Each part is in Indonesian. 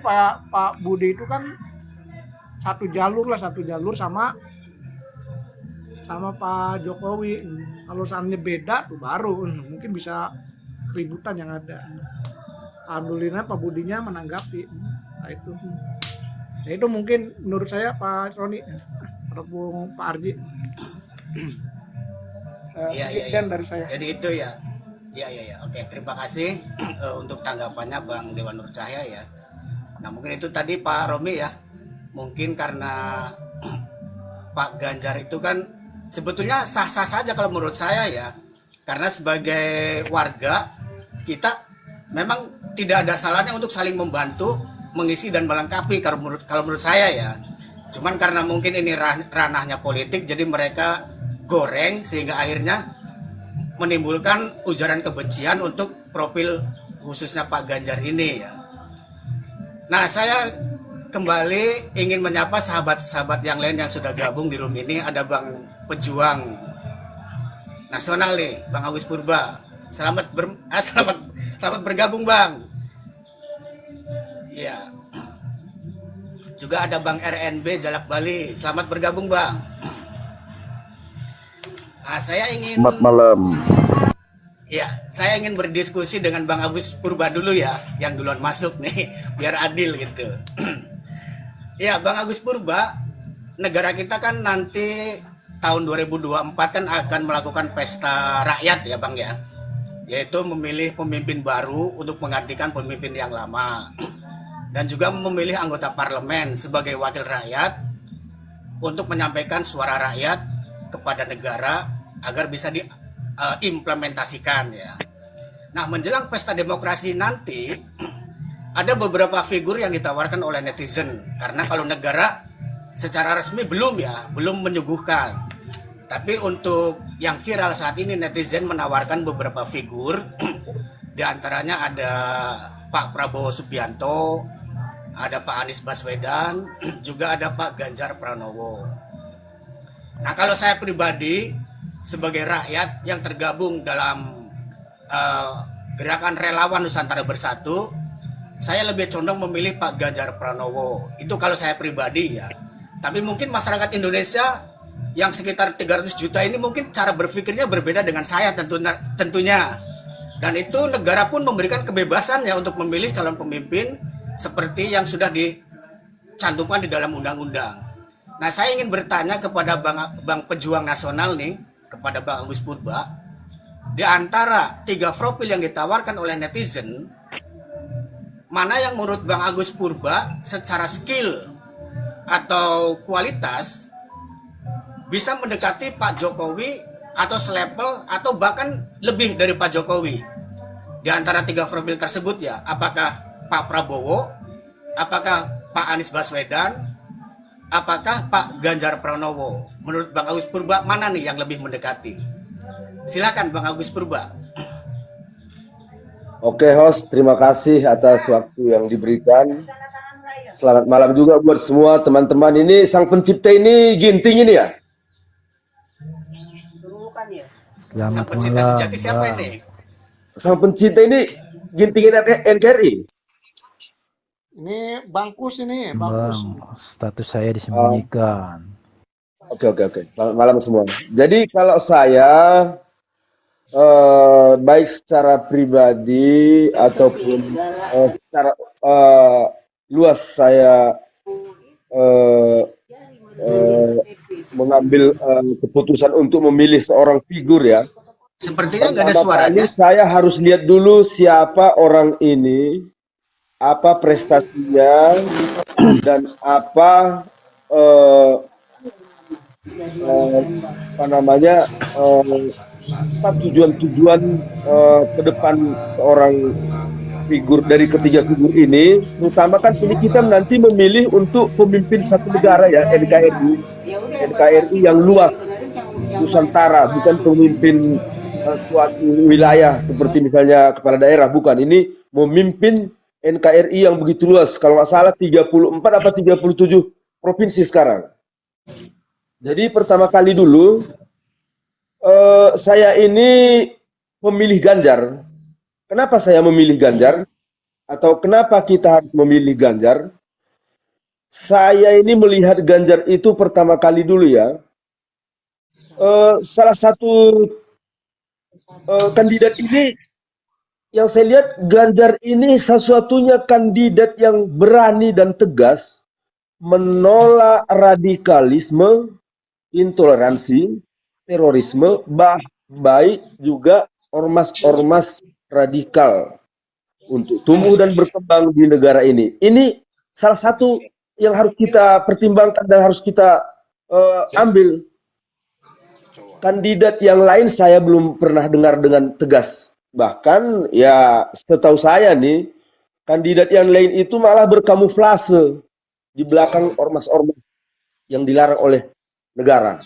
Pak Budi itu kan satu jalur sama Pak Jokowi. Kalau seandainya beda tuh baru mungkin bisa keributan yang ada. Alhamdulillah Pak Budinya menanggapi. Nah itu. Ya itu mungkin menurut saya Pak Roni, ataupun Pak Arji. Iya. Dari saya. Jadi itu ya. Ya. Oke, terima kasih untuk tanggapannya Bang Dewan Nur Cahya ya. Nah, mungkin itu tadi Pak Romi ya. Mungkin karena Pak Ganjar itu kan sebetulnya sah-sah saja kalau menurut saya ya. Karena sebagai warga kita memang tidak ada salahnya untuk saling membantu, mengisi dan melengkapi kalau menurut saya ya. Cuman karena mungkin ini ranahnya politik, jadi mereka goreng sehingga akhirnya menimbulkan ujaran kebencian untuk profil khususnya Pak Ganjar ini ya. Nah, saya kembali ingin menyapa sahabat-sahabat yang lain yang sudah gabung di room ini. Ada Bang Pejuang Nasional nih, Bang Agus Purba. Selamat bergabung Bang. Iya. Juga ada Bang RNB Jalak Bali. Selamat bergabung Bang. Nah, saya ingin Selamat malam. Ya, saya ingin berdiskusi dengan Bang Agus Purba dulu ya, yang duluan masuk nih, biar adil gitu. Ya, Bang Agus Purba, negara kita kan nanti tahun 2024 kan akan melakukan pesta rakyat ya Bang ya, yaitu memilih pemimpin baru untuk menggantikan pemimpin yang lama, dan juga memilih anggota parlemen sebagai wakil rakyat untuk menyampaikan suara rakyat kepada negara agar bisa diimplementasikan ya. Nah, menjelang pesta demokrasi nanti ada beberapa figur yang ditawarkan oleh netizen, karena kalau negara secara resmi belum menyuguhkan. Tapi untuk yang viral saat ini netizen menawarkan beberapa figur. Di antaranya ada Pak Prabowo Subianto, ada Pak Anies Baswedan, juga ada Pak Ganjar Pranowo. Nah, kalau saya pribadi sebagai rakyat yang tergabung dalam gerakan relawan Nusantara Bersatu, saya lebih condong memilih Pak Ganjar Pranowo. Itu kalau saya pribadi ya. Tapi mungkin masyarakat Indonesia yang sekitar 300 juta ini mungkin cara berpikirnya berbeda dengan saya tentunya. Dan itu negara pun memberikan kebebasan ya untuk memilih calon pemimpin seperti yang sudah dicantumkan di dalam undang-undang. Nah, saya ingin bertanya kepada Bang Pejuang Nasional nih, kepada Bang Agus Purba, di antara 3 profil yang ditawarkan oleh netizen, mana yang menurut Bang Agus Purba secara skill atau kualitas bisa mendekati Pak Jokowi atau selevel atau bahkan lebih dari Pak Jokowi? Di antara 3 profil tersebut ya, apakah Pak Prabowo, apakah Pak Anies Baswedan, apakah Pak Ganjar Pranowo? Menurut Bang Agus Purba, mana nih yang lebih mendekati? Silakan Bang Agus Purba. Oke host, terima kasih atas waktu yang diberikan. Selamat malam juga buat semua teman-teman. Ini sang pencipta ini Ginting ini ya? Sang pencipta sejati siapa ini? Sang pencipta ini Ginting NKRI. Ini Bangkus ini, Bangkus. Status saya disembunyikan. Oke. Selamat malam semua. Jadi kalau saya baik secara pribadi ataupun secara luas saya mengambil keputusan untuk memilih seorang figur ya. Sepertinya nggak ada suaranya. Saya harus lihat dulu siapa orang ini, apa prestasinya, dan apa tujuan-tujuan ke depan seorang figur dari ketiga figur ini, terutama kan ini kita nanti memilih untuk pemimpin satu negara ya, NKRI yang luas Nusantara, bukan pemimpin suatu wilayah seperti misalnya kepala daerah, bukan. Ini memimpin NKRI yang begitu luas, kalau nggak salah 34 atau 37 provinsi sekarang. Jadi pertama kali dulu saya ini memilih Ganjar. Kenapa saya memilih Ganjar? atau kenapa kita harus memilih Ganjar? Saya ini melihat Ganjar itu pertama kali dulu ya. Salah satu kandidat ini yang saya lihat Ganjar ini satu-satunya kandidat yang berani dan tegas menolak radikalisme, intoleransi, terorisme, baik juga ormas-ormas radikal untuk tumbuh dan berkembang di negara ini. Ini salah satu yang harus kita pertimbangkan dan harus kita ambil. Kandidat yang lain saya belum pernah dengar dengan tegas. Bahkan ya setahu saya nih, kandidat yang lain itu malah berkamuflase di belakang ormas-ormas yang dilarang oleh negara.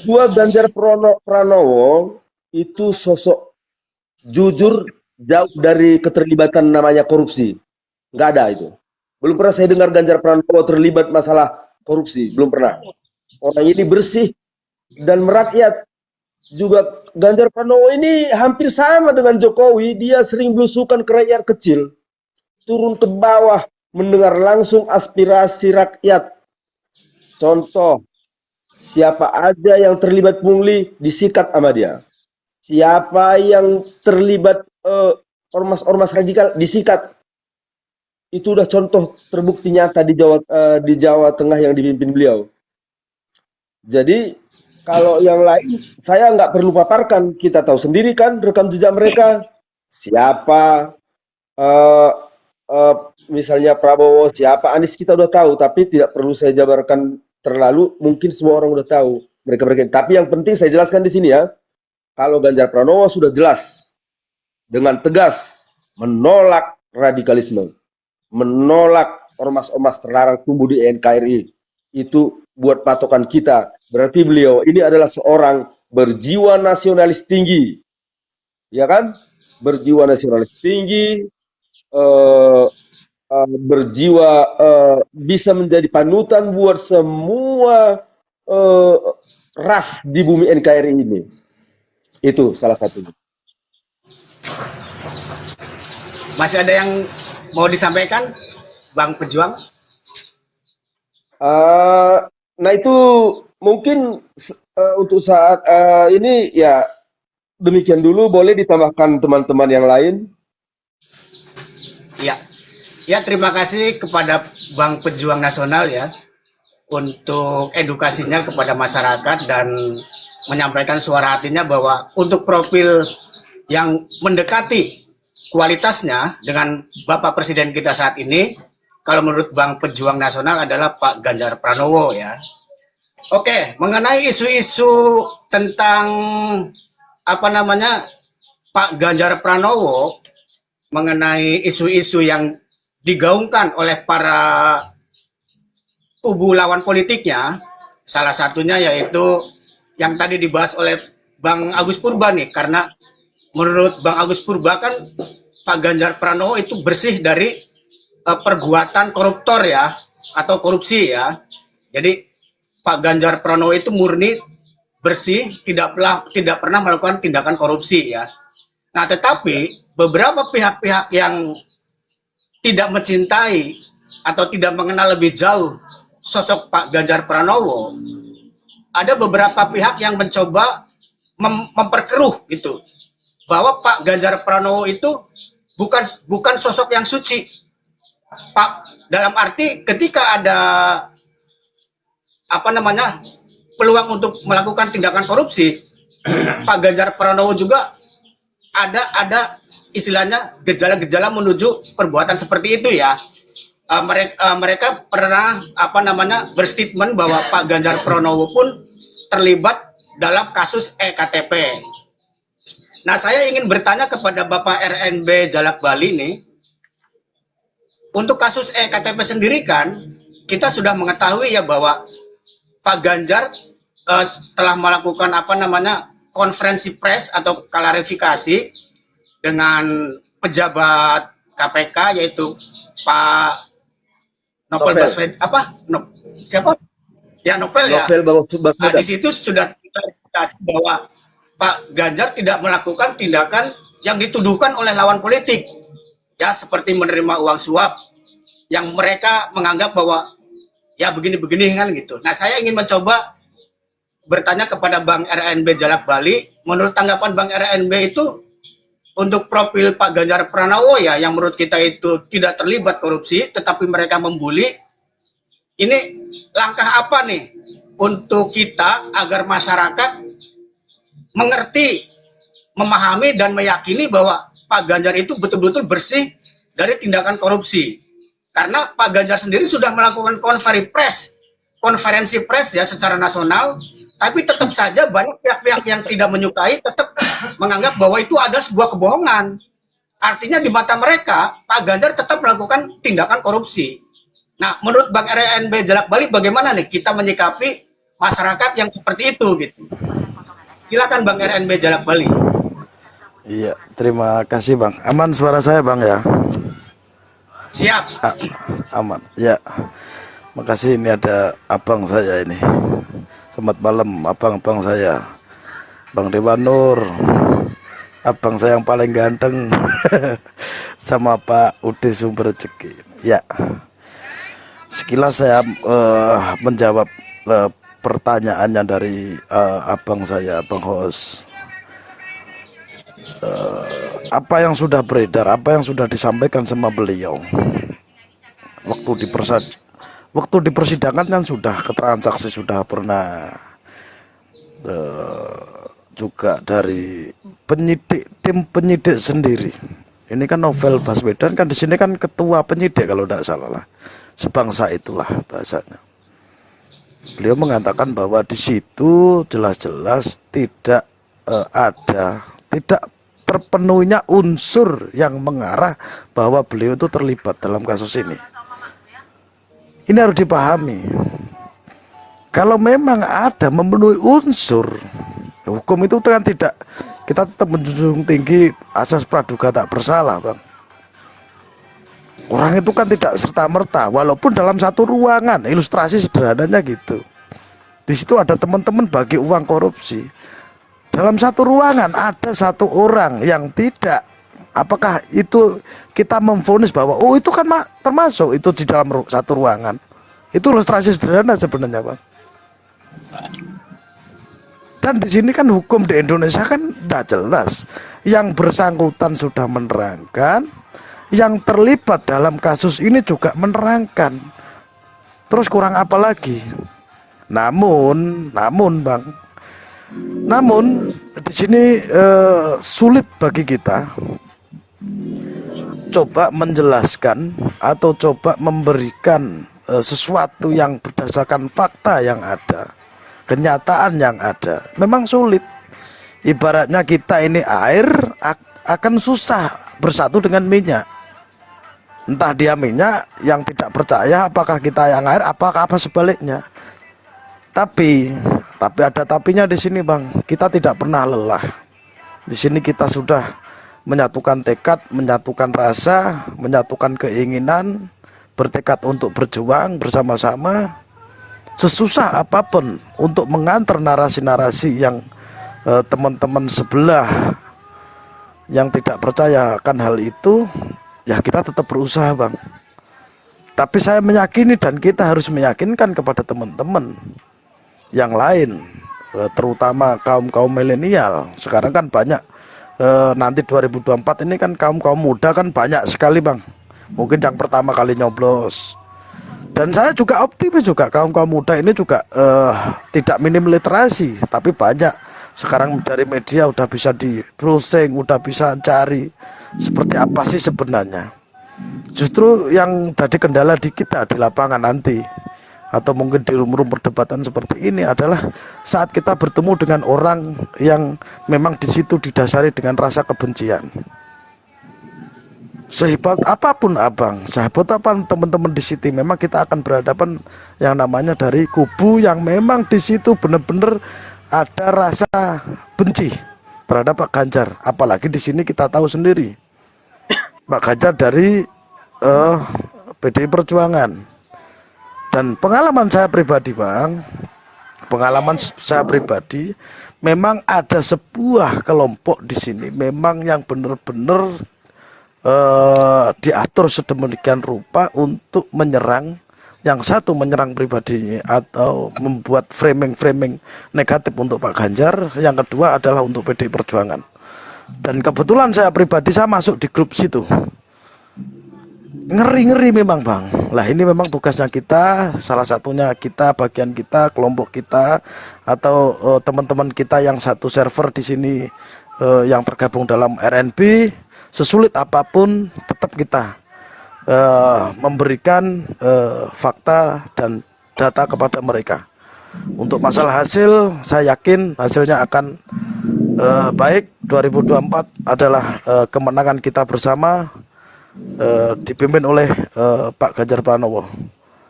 Ganjar Pranowo itu sosok jujur, jauh dari keterlibatan namanya korupsi. Nggak ada itu. Belum pernah saya dengar Ganjar Pranowo terlibat masalah korupsi. Belum pernah. Orang ini bersih dan merakyat. Juga Ganjar Pranowo ini hampir sama dengan Jokowi. Dia sering belusukan ke rakyat kecil. Turun ke bawah. Mendengar langsung aspirasi rakyat. Contoh. Siapa aja yang terlibat pungli disikat sama dia. Siapa yang terlibat ormas-ormas radikal disikat. Itu udah contoh terbukti nyata di Jawa Tengah yang dipimpin beliau. Jadi kalau yang lain saya nggak perlu paparkan, kita tahu sendiri kan rekam jejak mereka. Siapa misalnya Prabowo, siapa Anies kita udah tahu, tapi tidak perlu saya jabarkan terlalu. Mungkin semua orang udah tahu mereka. Tapi yang penting saya jelaskan di sini ya. Kalau Ganjar Pranowo sudah jelas dengan tegas menolak radikalisme, menolak ormas-ormas terlarang tumbuh di NKRI. Itu buat patokan kita. Berarti beliau ini adalah seorang berjiwa nasionalis tinggi. Ya kan? Berjiwa nasionalis tinggi, berjiwa bisa menjadi panutan buat semua ras di bumi NKRI ini. Itu salah satunya. Masih ada yang mau disampaikan, Bang Pejuang? Nah itu mungkin untuk saat ini ya demikian dulu. Boleh ditambahkan teman-teman yang lain? Ya, terima kasih kepada Bang Pejuang Nasional ya untuk edukasinya kepada masyarakat dan menyampaikan suara hatinya bahwa untuk profil yang mendekati kualitasnya dengan Bapak Presiden kita saat ini, kalau menurut Bang Pejuang Nasional adalah Pak Ganjar Pranowo ya. Oke, mengenai isu-isu tentang Pak Ganjar Pranowo, mengenai isu-isu yang digaungkan oleh para kubu lawan politiknya, salah satunya yaitu yang tadi dibahas oleh Bang Agus Purba nih, karena menurut Bang Agus Purba kan Pak Ganjar Pranowo itu bersih dari perbuatan koruptor ya, atau korupsi ya. Jadi Pak Ganjar Pranowo itu murni bersih, tidak pernah melakukan tindakan korupsi ya. Nah, tetapi beberapa pihak-pihak yang tidak mencintai atau tidak mengenal lebih jauh sosok Pak Ganjar Pranowo, ada beberapa pihak yang mencoba memperkeruh gitu, bahwa Pak Ganjar Pranowo itu bukan sosok yang suci. Pak, dalam arti ketika ada peluang untuk melakukan tindakan korupsi, Pak Ganjar Pranowo juga ada istilahnya gejala-gejala menuju perbuatan seperti itu ya. Mereka pernah berstatement bahwa Pak Ganjar Pranowo pun terlibat dalam kasus EKTP. Nah, saya ingin bertanya kepada Bapak RNB Jalak Bali nih, untuk kasus EKTP sendiri kan kita sudah mengetahui ya bahwa Pak Ganjar telah melakukan konferensi pers atau klarifikasi dengan pejabat KPK yaitu Pak Novel Baswedan Novel ya. Nah, di situ sudah klarifikasi bahwa Pak Ganjar tidak melakukan tindakan yang dituduhkan oleh lawan politik. ya seperti menerima uang suap yang mereka menganggap bahwa ya begini-begini kan gitu. Nah, saya ingin mencoba bertanya kepada Bang RNB Jalak Bali, menurut tanggapan Bang RNB itu untuk profil Pak Ganjar Pranowo ya yang menurut kita itu tidak terlibat korupsi tetapi mereka membuli, ini langkah apa nih untuk kita agar masyarakat mengerti, memahami dan meyakini bahwa Pak Ganjar itu betul-betul bersih dari tindakan korupsi. Karena Pak Ganjar sendiri sudah melakukan konferensi pers ya secara nasional, tapi tetap saja banyak pihak-pihak yang tidak menyukai tetap menganggap bahwa itu ada sebuah kebohongan. Artinya di mata mereka Pak Ganjar tetap melakukan tindakan korupsi. Nah, menurut Bang RNB Jalak Bali bagaimana nih kita menyikapi masyarakat yang seperti itu gitu? Silakan Bang RNB Jalak Bali. Iya, terima kasih Bang. Aman suara saya Bang ya? Siap. Aman. Ya. Makasih, ini ada abang saya ini. Selamat malam abang-abang saya. Bang Dewa Nur. Abang saya yang paling ganteng. Sama Pak Ude Sumber Rezeki. Ya. Sekilas saya menjawab pertanyaannya dari abang saya, Bang Hos. Apa yang sudah beredar, apa yang sudah disampaikan sama beliau waktu di persidangan kan sudah keterangan saksi sudah pernah juga dari tim penyidik sendiri. Ini kan Novel Baswedan kan di sini kan ketua penyidik kalau tidak salah lah, sebangsa itulah bahasanya. Beliau mengatakan bahwa di situ jelas-jelas tidak tidak terpenuhnya unsur yang mengarah bahwa beliau itu terlibat dalam kasus ini. Ini harus dipahami. Kalau memang ada memenuhi unsur, hukum itu kan tidak, kita tetap menjunjung tinggi asas praduga tak bersalah, Bang. Orang itu kan tidak serta-merta, walaupun dalam satu ruangan, ilustrasi sederhananya gitu. Di situ ada teman-teman bagi uang korupsi. Dalam satu ruangan ada satu orang yang tidak, apakah itu kita memvonis bahwa oh itu kan termasuk itu di dalam satu ruangan? Itu ilustrasi sederhana sebenarnya, Bang. Dan di sini kan hukum di Indonesia kan tidak jelas. Yang bersangkutan sudah menerangkan, yang terlibat dalam kasus ini juga menerangkan. Terus kurang apa lagi? Namun Bang, namun di sini sulit bagi kita coba menjelaskan atau coba memberikan sesuatu yang berdasarkan fakta yang ada, kenyataan yang ada. Memang sulit. Ibaratnya kita ini air akan susah bersatu dengan minyak. Entah dia minyak yang tidak percaya apakah kita yang air, apakah apa sebaliknya. Tapi ada tapinya di sini, Bang. Kita tidak pernah lelah. Di sini kita sudah menyatukan tekad, menyatukan rasa, menyatukan keinginan, bertekad untuk berjuang bersama-sama sesusah apapun untuk mengantar narasi-narasi yang teman-teman sebelah yang tidak percaya akan hal itu, ya kita tetap berusaha, Bang. Tapi saya meyakini dan kita harus meyakinkan kepada teman-teman yang lain, terutama kaum milenial. Sekarang kan banyak, nanti 2024 ini kan kaum muda kan banyak sekali, Bang. Mungkin yang pertama kali nyoblos. Dan saya juga optimis juga kaum muda ini juga tidak minim literasi, tapi banyak. Sekarang dari media udah bisa di browsing, udah bisa cari seperti apa sih sebenarnya. Justru yang jadi kendala di kita di lapangan nanti, atau mungkin di room-room perdebatan seperti ini adalah saat kita bertemu dengan orang yang memang di situ didasari dengan rasa kebencian. Sehebat apapun abang, sahabat apapun teman-teman di situ, memang kita akan berhadapan yang namanya dari kubu yang memang di situ benar-benar ada rasa benci terhadap Pak Ganjar. Apalagi di sini kita tahu sendiri Pak Ganjar dari PDI Perjuangan. Dan pengalaman saya pribadi, Bang, memang ada sebuah kelompok di sini memang yang benar-benar diatur sedemikian rupa untuk menyerang, yang satu menyerang pribadinya atau membuat framing-framing negatif untuk Pak Ganjar, yang kedua adalah untuk PDI Perjuangan. Dan kebetulan saya pribadi saya masuk di grup situ. Ngeri-ngeri memang Bang. Lah ini memang tugasnya kita, salah satunya kita, bagian kita, kelompok kita, atau teman-teman kita yang satu server di sini yang tergabung dalam RNB, sesulit apapun tetap kita memberikan fakta dan data kepada mereka. Untuk masalah hasil, saya yakin hasilnya akan baik. 2024 adalah kemenangan kita bersama, dipimpin oleh Pak Ganjar Pranowo.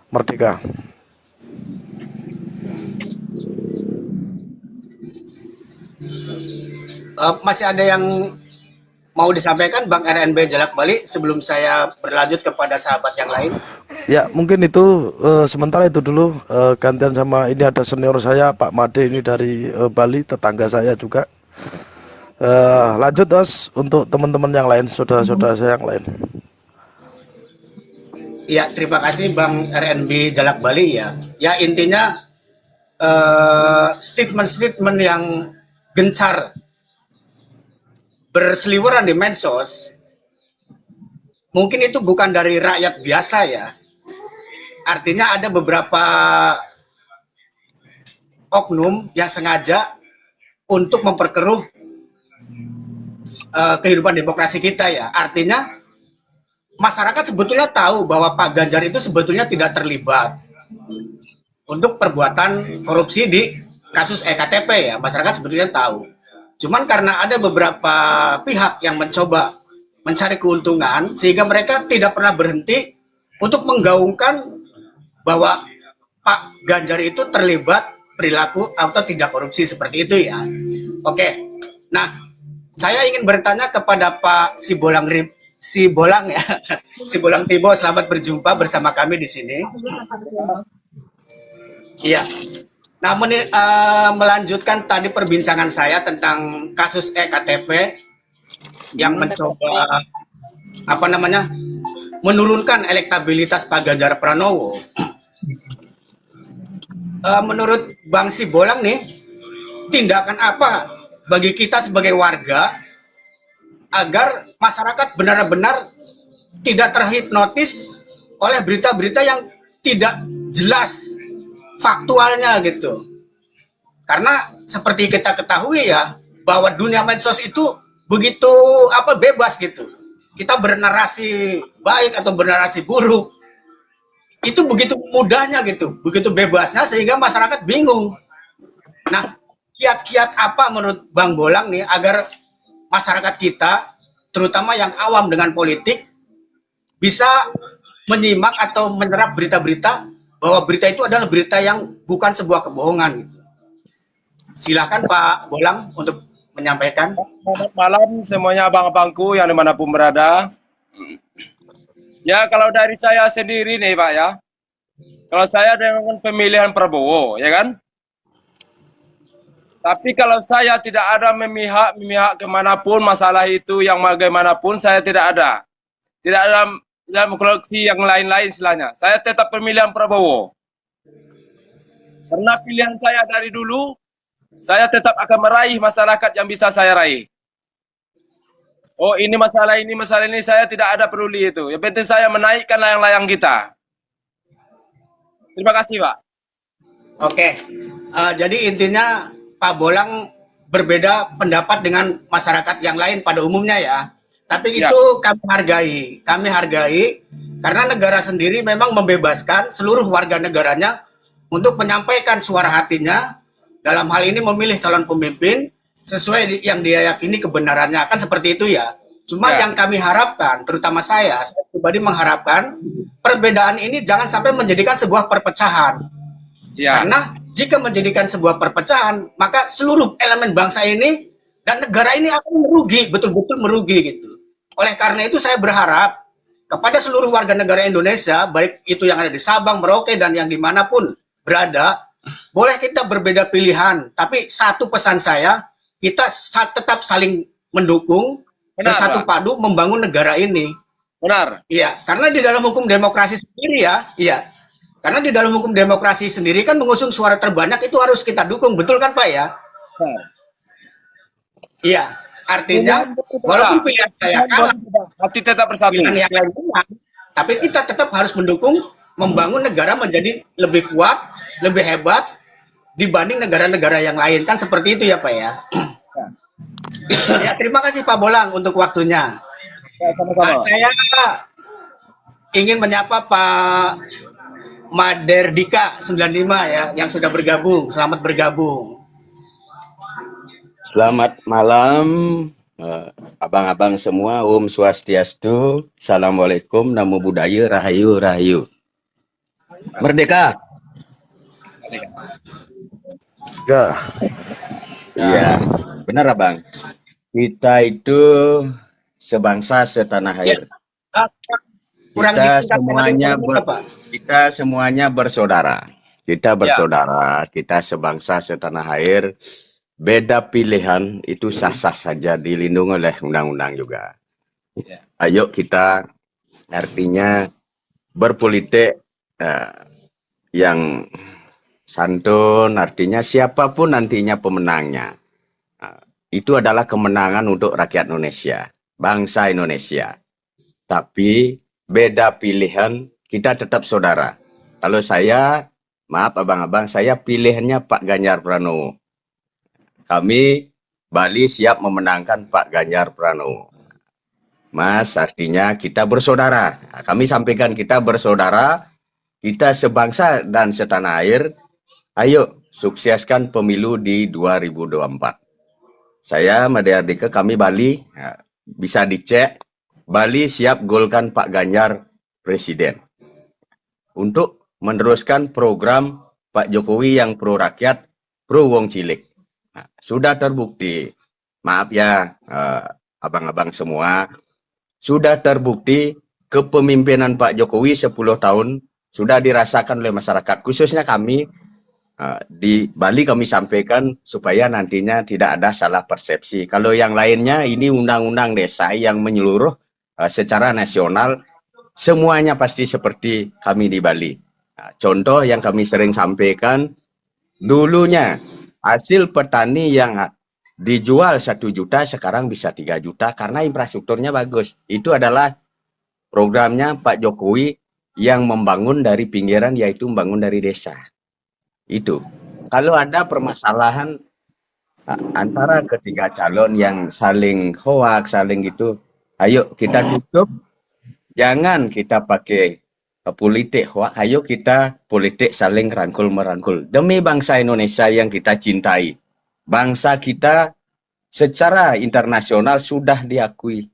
Merdeka. Masih ada yang mau disampaikan Bang RNB Jalak Bali sebelum saya berlanjut kepada sahabat yang lain? Ya mungkin itu sementara itu dulu, gantian sama ini ada senior saya Pak Made ini dari Bali, tetangga saya juga. Lanjut Os untuk teman-teman yang lain, saudara-saudara saya yang lain. Ya, terima kasih Bang RNB Jalak Bali ya. Ya intinya statement-statement yang gencar berseliweran di medsos, mungkin itu bukan dari rakyat biasa ya. Artinya ada beberapa oknum yang sengaja untuk memperkeruh kehidupan demokrasi kita ya. Artinya masyarakat sebetulnya tahu bahwa Pak Ganjar itu sebetulnya tidak terlibat untuk perbuatan korupsi di kasus EKTP ya. Masyarakat sebetulnya tahu. Cuman karena ada beberapa pihak yang mencoba mencari keuntungan sehingga mereka tidak pernah berhenti untuk menggaungkan bahwa Pak Ganjar itu terlibat perilaku atau tindak korupsi seperti itu ya. Oke. Nah, saya ingin bertanya kepada Pak Sibolang ya. Sibolang Tibo, selamat berjumpa bersama kami di sini. Iya. Nah, melanjutkan tadi perbincangan saya tentang kasus EKTP yang mencoba menurunkan elektabilitas Pak Ganjar Pranowo. Menurut Bang Sibolang nih, tindakan apa bagi kita sebagai warga agar masyarakat benar-benar tidak terhipnotis oleh berita-berita yang tidak jelas faktualnya gitu. Karena seperti kita ketahui ya, bahwa dunia medsos itu begitu bebas gitu. Kita bernarasi baik atau bernarasi buruk itu begitu mudahnya gitu, begitu bebasnya sehingga masyarakat bingung. Nah, kiat-kiat apa menurut Bang Bolang nih agar masyarakat kita, terutama yang awam dengan politik, bisa menyimak atau menyerap berita-berita bahwa berita itu adalah berita yang bukan sebuah kebohongan. Silakan Pak Bolang untuk menyampaikan. Selamat malam semuanya abang-abangku yang dimanapun berada. Ya kalau dari saya sendiri nih Pak ya, kalau saya dengan pemilihan Prabowo ya kan. Tapi kalau saya tidak ada memihak kemanapun masalah itu yang bagaimanapun saya tidak ada. Tidak ada dalam koleksi yang lain-lain istilahnya. Saya tetap pemilihan Prabowo. Karena pilihan saya dari dulu, saya tetap akan meraih masyarakat yang bisa saya raih. Oh ini masalah ini, saya tidak ada peduli itu. Yang penting saya menaikkan layang-layang kita. Terima kasih Pak. Oke, jadi intinya Pak Bolang berbeda pendapat dengan masyarakat yang lain pada umumnya ya. Tapi itu kami hargai karena negara sendiri memang membebaskan seluruh warga negaranya untuk menyampaikan suara hatinya, dalam hal ini memilih calon pemimpin sesuai yang dia yakini kebenarannya, kan seperti itu ya. Cuma yang kami harapkan, terutama saya pribadi mengharapkan perbedaan ini jangan sampai menjadikan sebuah perpecahan. Karena jika menjadikan sebuah perpecahan, maka seluruh elemen bangsa ini dan negara ini akan merugi, betul-betul merugi gitu. Oleh karena itu saya berharap kepada seluruh warga negara Indonesia, baik itu yang ada di Sabang, Merauke, dan yang dimanapun berada, boleh kita berbeda pilihan, tapi satu pesan saya, kita tetap saling mendukung, bersatu Pak. padu membangun negara ini. Benar. Iya, karena di dalam hukum demokrasi sendiri ya, iya. Karena di dalam hukum demokrasi sendiri kan mengusung suara terbanyak itu harus kita dukung, betul kan Pak ya? Benar. Iya, artinya walaupun pilihan saya kalah, hati tetap bersatu. pilihan yang lain menang, tapi kita tetap harus mendukung membangun negara menjadi lebih kuat, lebih hebat dibanding negara-negara yang lain, kan seperti itu ya Pak ya? Ya, terima kasih Pak Bolang untuk waktunya. Ya, sama-sama. Saya ingin menyapa Pak Maderdika 95 ya, yang sudah bergabung. Selamat bergabung. Selamat malam, abang-abang semua. Om Swastiastu. Assalamualaikum. Namo Buddhaya. Rahayu, rahayu. Merdeka. Ya, Iya, benar abang. Kita itu sebangsa setanah air. Kurang Kita dikit, semuanya Pak. kita semuanya bersaudara. Kita bersaudara. Kita sebangsa setanah air. Beda pilihan itu sah-sah saja, dilindungi oleh undang-undang juga. Ayo kita artinya berpolitik yang santun, artinya siapapun nantinya pemenangnya. Itu adalah kemenangan untuk rakyat Indonesia, bangsa Indonesia. Tapi beda pilihan, kita tetap saudara. Kalau saya, maaf abang-abang, saya pilihannya Pak Ganjar Pranowo. Kami Bali siap memenangkan Pak Ganjar Pranowo. Mas, artinya kita bersaudara. Kami sampaikan kita bersaudara, kita sebangsa dan setanah air. Ayo sukseskan pemilu di 2024. Saya Maderdika, kami Bali, bisa dicek. Bali siap golkan Pak Ganjar Presiden. Untuk meneruskan program Pak Jokowi yang pro rakyat, pro wong cilik. Sudah terbukti, maaf ya abang-abang semua, sudah terbukti kepemimpinan Pak Jokowi 10 tahun sudah dirasakan oleh masyarakat, khususnya kami di Bali. Kami sampaikan supaya nantinya tidak ada salah persepsi. Kalau yang lainnya ini undang-undang desa yang menyeluruh secara nasional, semuanya pasti seperti kami di Bali. Contoh yang kami sering sampaikan, dulunya hasil petani yang dijual 1 juta sekarang bisa 3 juta karena infrastrukturnya bagus. Itu adalah programnya Pak Jokowi yang membangun dari pinggiran, yaitu membangun dari desa. Itu. Kalau ada permasalahan antara ketiga calon yang saling hoak, saling gitu, ayo kita tutup. Jangan kita pakai politik hoak, ayo kita politik saling rangkul-merangkul. Demi bangsa Indonesia yang kita cintai. Bangsa kita secara internasional sudah diakui.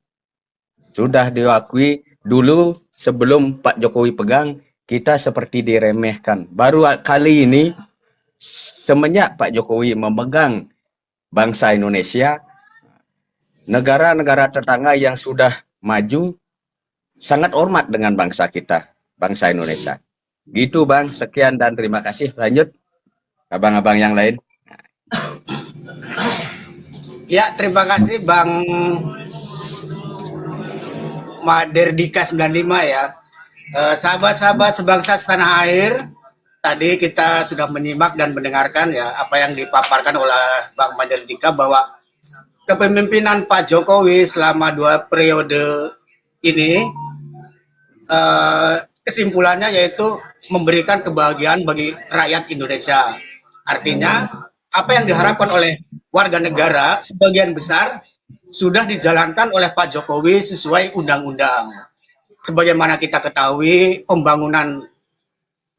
Sudah diakui dulu sebelum Pak Jokowi pegang, kita seperti diremehkan. Baru kali ini, semenjak Pak Jokowi memegang bangsa Indonesia, negara-negara tetangga yang sudah maju sangat hormat dengan bangsa kita, bangsa Indonesia. Gitu Bang, sekian dan terima kasih. Lanjut, abang-abang yang lain. Ya, terima kasih Bang Maderdika 95 ya. Sahabat-sahabat sebangsa setanah air, tadi kita sudah menyimak dan mendengarkan ya apa yang dipaparkan oleh Bang Maderdika bahwa kepemimpinan Pak Jokowi selama 2 periode ini kesimpulannya yaitu memberikan kebahagiaan bagi rakyat Indonesia. Artinya apa yang diharapkan oleh warga negara sebagian besar sudah dijalankan oleh Pak Jokowi sesuai undang-undang. Sebagaimana kita ketahui, pembangunan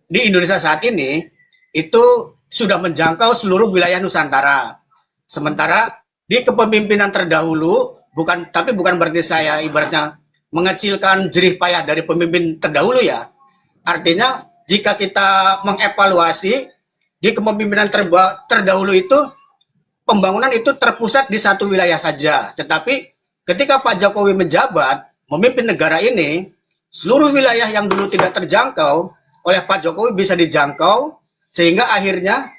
di Indonesia saat ini itu sudah menjangkau seluruh wilayah Nusantara. Sementara di kepemimpinan terdahulu, bukan berarti saya ibaratnya mengecilkan jerih payah dari pemimpin terdahulu ya. Artinya jika kita mengevaluasi di kepemimpinan terdahulu itu pembangunan itu terpusat di satu wilayah saja. Tetapi ketika Pak Jokowi menjabat memimpin negara ini, seluruh wilayah yang dulu tidak terjangkau oleh Pak Jokowi bisa dijangkau sehingga akhirnya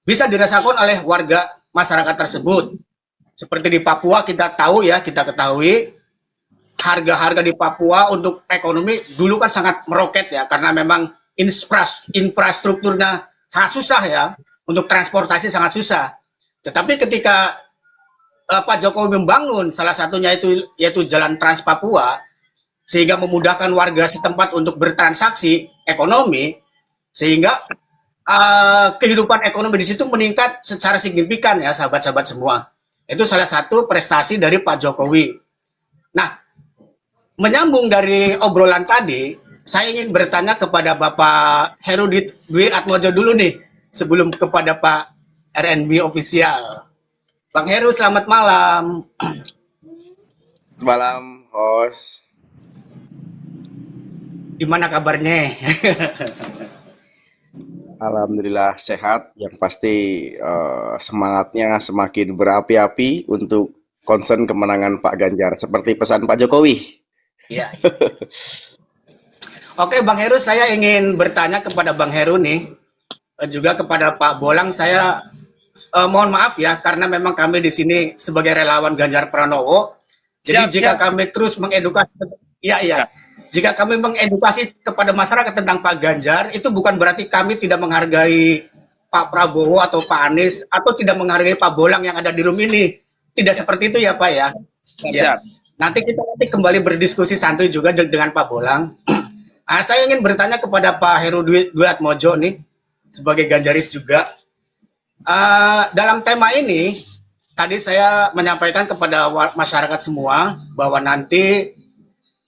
bisa dirasakan oleh warga masyarakat tersebut. Seperti di Papua kita tahu ya, kita ketahui harga-harga di Papua untuk ekonomi dulu kan sangat meroket ya, karena memang infrastrukturnya sangat susah ya, untuk transportasi sangat susah. Tetapi ketika Pak Jokowi membangun salah satunya yaitu Jalan Trans Papua, sehingga memudahkan warga setempat untuk bertransaksi ekonomi, sehingga kehidupan ekonomi di situ meningkat secara signifikan ya, sahabat-sahabat semua. Itu salah satu prestasi dari Pak Jokowi. Nah, menyambung dari obrolan tadi, saya ingin bertanya kepada Bapak Heru Dwi Atmojo dulu nih, sebelum kepada Pak RNB official. Bang Heru, selamat malam. Malam, host. Gimana kabarnya? Alhamdulillah sehat. Yang pasti semangatnya semakin berapi-api untuk concern kemenangan Pak Ganjar. Seperti pesan Pak Jokowi. Iya. Oke, Bang Heru, saya ingin bertanya kepada Bang Heru nih, juga kepada Pak Bolang. Saya mohon maaf ya, karena memang kami di sini sebagai relawan Ganjar Pranowo. Jadi jika kami terus mengedukasi, jika kami mengedukasi kepada masyarakat tentang Pak Ganjar, itu bukan berarti kami tidak menghargai Pak Prabowo atau Pak Anies, atau tidak menghargai Pak Bolang yang ada di room ini. Tidak seperti itu ya Pak ya. Ya. Nanti kita kembali berdiskusi santuy juga dengan Pak Bolang. Saya ingin bertanya kepada Pak Heru Dwi Atmojo nih, sebagai Ganjaris juga. Dalam tema ini, tadi saya menyampaikan kepada masyarakat semua bahwa nanti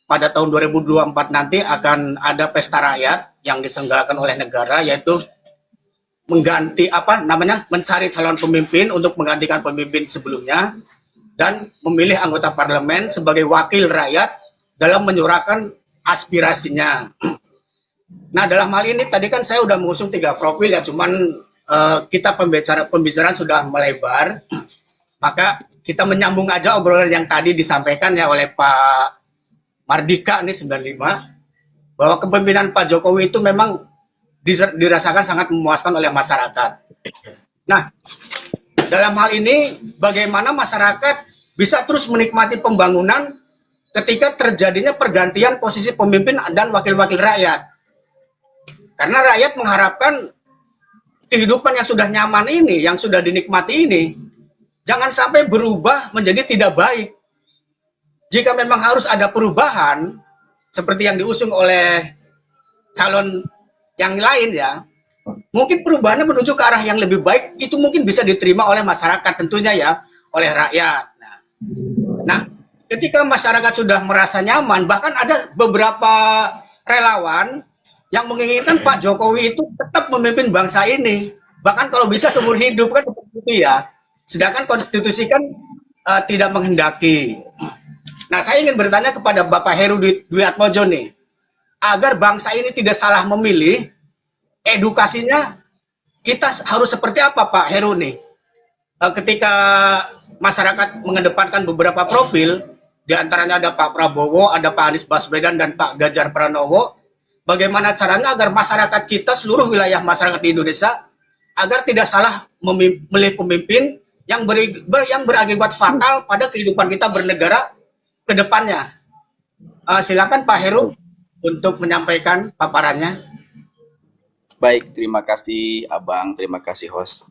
pada tahun 2024 nanti akan ada pesta rakyat yang diselenggarakan oleh negara, yaitu mengganti mencari calon pemimpin untuk menggantikan pemimpin sebelumnya dan memilih anggota parlemen sebagai wakil rakyat dalam menyuarakan aspirasinya. Nah, dalam hal ini tadi kan saya udah mengusung 3 profil ya, cuman kita pembicaraan sudah melebar, maka kita menyambung aja obrolan yang tadi disampaikan ya oleh Pak Mardika nih 95, bahwa kepemimpinan Pak Jokowi itu memang dirasakan sangat memuaskan oleh masyarakat. Nah, dalam hal ini bagaimana masyarakat bisa terus menikmati pembangunan ketika terjadinya pergantian posisi pemimpin dan wakil-wakil rakyat. Karena rakyat mengharapkan kehidupan yang sudah nyaman ini, yang sudah dinikmati ini, jangan sampai berubah menjadi tidak baik. Jika memang harus ada perubahan, seperti yang diusung oleh calon yang lain ya, mungkin perubahannya menuju ke arah yang lebih baik, itu mungkin bisa diterima oleh masyarakat tentunya ya, oleh rakyat. Nah, ketika masyarakat sudah merasa nyaman, bahkan ada beberapa relawan yang menginginkan Pak Jokowi itu tetap memimpin bangsa ini, bahkan kalau bisa seumur hidup kan seperti itu ya. Sedangkan konstitusi kan tidak menghendaki. Nah, saya ingin bertanya kepada Bapak Heru Dwi Atmojo nih, agar bangsa ini tidak salah memilih, edukasinya kita harus seperti apa Pak Heru nih? Ketika masyarakat mengedepankan beberapa profil, diantaranya ada Pak Prabowo, ada Pak Anies Baswedan, dan Pak Ganjar Pranowo, bagaimana caranya agar masyarakat kita, seluruh wilayah masyarakat di Indonesia, agar tidak salah memilih pemimpin yang berakibat fatal pada kehidupan kita bernegara ke depannya. Silakan Pak Heru untuk menyampaikan paparannya. Baik, terima kasih Abang, terima kasih host.